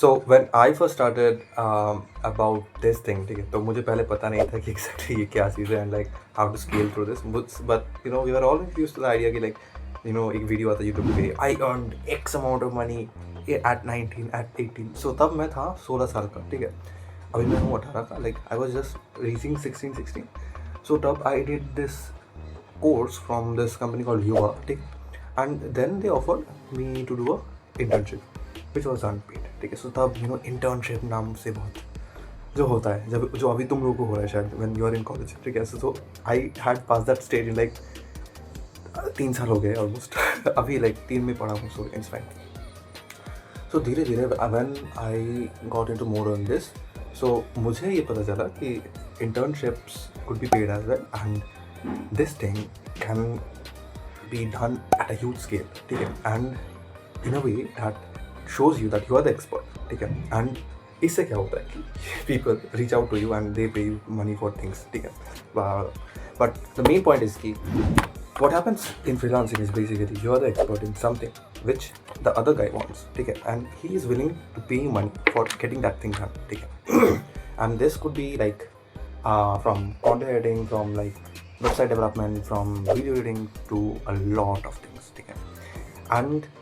So when I first started about this thing, ठीक है, तो मुझे पहले पता नहीं था कि एग्जैक्टली ये क्या चीज़ है and like how to scale through this, but we are all used to the idea कि लाइक एक वीडियो आता है यूट्यूब पे, I earned X amount of money at 19 at 18। So तब मैं था 16 साल का, ठीक है। अभी मैं हूँ 18 का, like I was just reaching 16। सो तब I did this course from this company called Yuva, ठीक, and then they offered me to do a internship which was unpaid, ठीक है। सो तब इंटर्नशिप नाम से बहुत जो होता है, जब जो अभी तुम लोगों को हो रहा है शायद when you are in college, ठीक है। So I had pass that stage in like 3 साल हो गए ऑलमोस्ट अभी लाइक 3 में पढ़ा हूँ, सो इट्स फाइन। सो धीरे धीरे when I got into more on this, so मुझे ये पता चला कि internships could be paid as well and this thing can be done at a huge scale, ठीक है, and in a way that shows you that you are the expert, ठीक है। And इससे क्या होता है कि people reach out to you and they pay you money for things, ठीक है। But the main point is कि what happens in freelancing is basically you are the expert in something which the other guy wants, ठीक है, and he is willing to pay you money for getting that thing done, ठीक है। And this could be like from content editing, from like website development, from video editing to a lot of things, ठीक है। And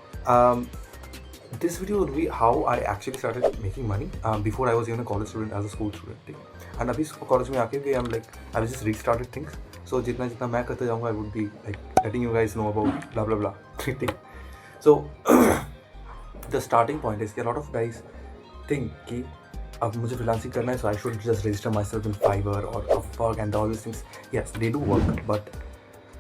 this video would be how I actually started making money before I was even a college student, as a school student, ठीक है। And अभी college में आके भी I just restarted things, so जितना जितना मैं करते जाऊँगा I would be like letting you guys know about blah blah blah, ठीक है। So the starting point is कि लॉट ऑफ गाइस थिंक कि अब मुझे फ्रीलांसिंग करना है, so I should just register myself in Fiverr और Upwork and all this things. Yes, they do work, but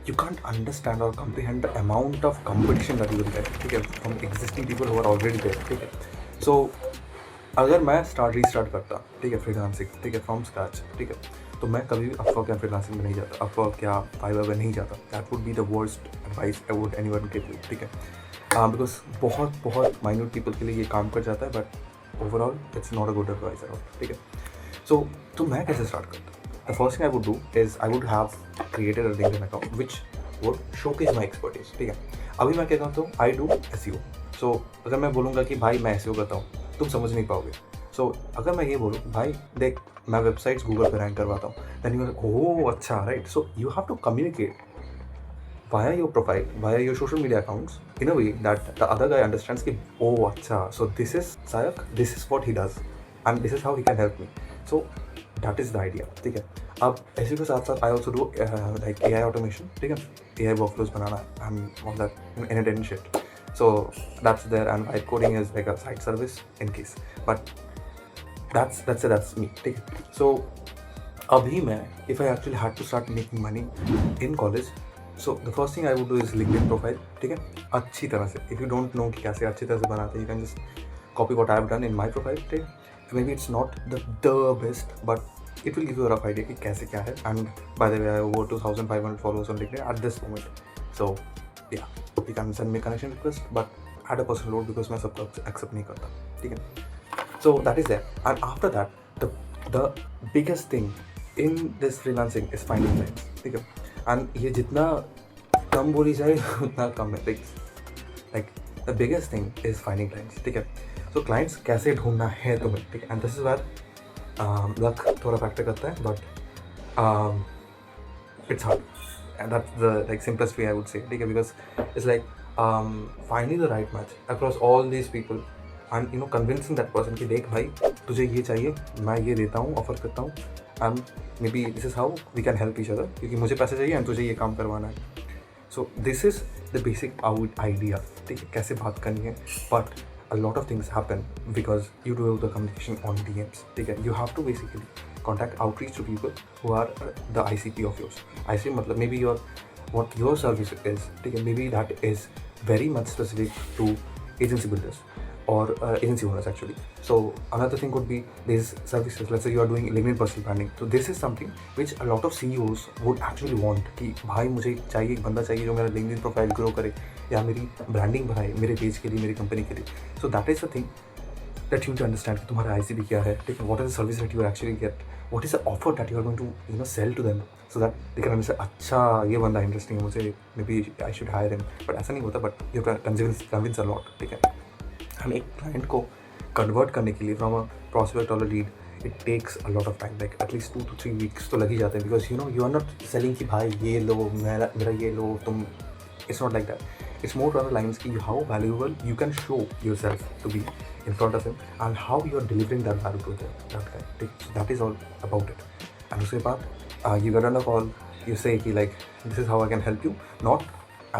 you can't understand or comprehend the amount of competition that you will get, ठीक है, from existing people who are already there, ठीक है। So अगर मैं restart करता, ठीक है, freelancing, ठीक है, फ्रॉम स्क्रैच, ठीक है, तो मैं कभी भी अपवर्क या फ्रीलांसिंग में नहीं जाता, अपवर्क या फाइवर में नहीं जाता। That would be the worst advice I would anyone give you, ठीक है। बिकॉज बहुत माइन्यूट पीपल के लिए ये काम कर जाता है, but overall it's not a good advice at all, ठीक है। सो तो मैं कैसे स्टार्ट करता? The first thing I would do is I would have created a LinkedIn account which would showcase my expertise, ठीक है। अभी मैं क्या करता हूँ, I do SEO। So अगर मैं बोलूँगा कि भाई मैं SEO करता हूँ, तुम समझ नहीं पाओगे। So अगर मैं ये बोलूँ भाई देख मैं वेबसाइट्स गूगल पर रैंक करवाता हूँ, then you are oh अच्छा right। So you have to communicate via your profile, via your social media accounts in a way that the other guy understands कि oh अच्छा, so this is Sayak, this is what he does and this is how he can help me। So that is the idea, ठीक है। अब ऐसे के साथ साथ I also do like AI automation, ठीक है, AI वर्कफ्लोज बनाना and all that and shit. So that's there and vibe coding is like a side service in case, but that's me, ठीक है। सो अभी मैं if I actually had to start making money in college, so the first thing I would do is LinkedIn profile, ठीक है, अच्छी तरह से। इफ़ यू डोंट नो कि कैसे अच्छी तरह से बनाते हैं, you can just copy what I have done in my profile, ठीक है। Maybe it's not the best, but it will give you a rough idea कि कैसे क्या है। And by the way, I have over 2,500 followers on LinkedIn at this moment. So yeah, you can send me connection request, but add a personal note because मैं सबको accept नहीं करता, ठीक है। So that is there. And after that, the biggest thing in this freelancing is finding clients, ठीक है। And ये जितना कम बोली जाए उतना कम है। Like the biggest thing is finding clients, ठीक है। सो क्लाइंट्स कैसे ढूंढना है तुम्हें, ठीक है। And this is where luck थोड़ा फैक्टर करता है, but it's hard and that's the like simplest way I would say, ठीक है। Because it's like finding the right match across all these people and convincing that person कि देख भाई तुझे ये चाहिए, मैं ये देता हूँ, ऑफर करता हूँ, and maybe this is how we can help each other, क्योंकि मुझे पैसे चाहिए एंड तुझे ये काम करवाना है। So this is the basic idea, ठीक है, कैसे बात करनी है। But a lot of things happen because you do the communication on DMs, ठीक है। You have to basically contact outreach to people who are the ICP of yours। ICP मतलब maybe what your service is, ठीक है, maybe that is very much specific to agency builders or agency owners actually। So another thing could be these services, let's say you are doing LinkedIn personal branding, so this is something which a lot of CEOs would actually want कि भाई मुझे चाहिए एक बंदा चाहिए जो मेरा LinkedIn profile grow करे या मेरी ब्रांडिंग बढ़ाए मेरे पेज के लिए, मेरी कंपनी के लिए। So that is the thing that you to understand कि तुम्हारा ICP क्या है, ठीक है, what is the service that you actually get, what is the offer that you are going to sell to them, so that they can understand अच्छा ये बंदा interesting है, मुझे maybe I should hire him. But ऐसा नहीं होता, but you can convince a lot, ठीक है। हम एक क्लाइंट को कन्वर्ट करने के लिए फ्रॉम अ प्रॉस्पेक्ट और lead it takes a lot of time, like at least 2 to 3 weeks तो लग ही जाते हैं, because you are not selling कि भाई ये लो, मेरा ये लो तुम. It's not like that. It's more on the lines कि how valuable you can show yourself to be in front of him and how you are delivering that value to that guy. That is all about it. And उसके बाद you get on a call, you say कि like this is how I can help you, not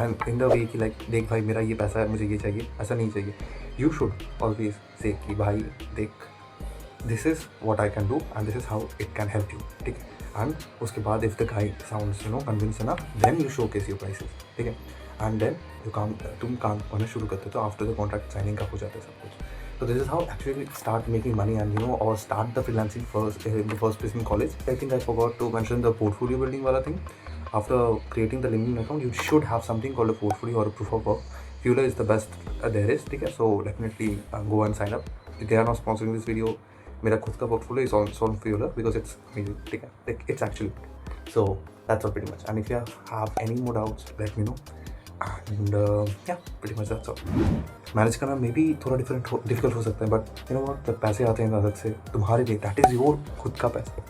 and in the way कि like देख भाई मेरा ये पैसा है, मुझे ये चाहिए, ऐसा नहीं चाहिए. You should always say कि भाई देख this is what I can do and this is how it can help you, ठीक है. And उसके बाद if the guy sounds convinced enough, then you showcase your prices, ठीक है. And then तुम काम करना शुरू करते हो, तो after the contract signing का हो जाता है सब कुछ. So this is how actually start making money and or start the freelancing first in the first place in college. I think I forgot to mention the portfolio building wala thing. After creating the LinkedIn account, you should have something called a portfolio or a proof of work. Fueler is the best there is, okay? So definitely go and sign up. They are not sponsoring this video. मेरा खुद का portfolio is also on Fueler because it's amazing, okay? Like it's actually good. So that's all pretty much. And if you have any more doubts, let me know. And yeah, pretty much that's all. Manage करना may be थोड़ा difficult हो सकता है, but you know what, जब पैसे आते हैं अलग से तुम्हारे लिए, दैट इज़ योर खुद का पैसा,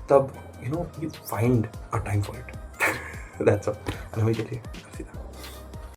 तब you find a time for it. That's all. And हमें के लिए सीधा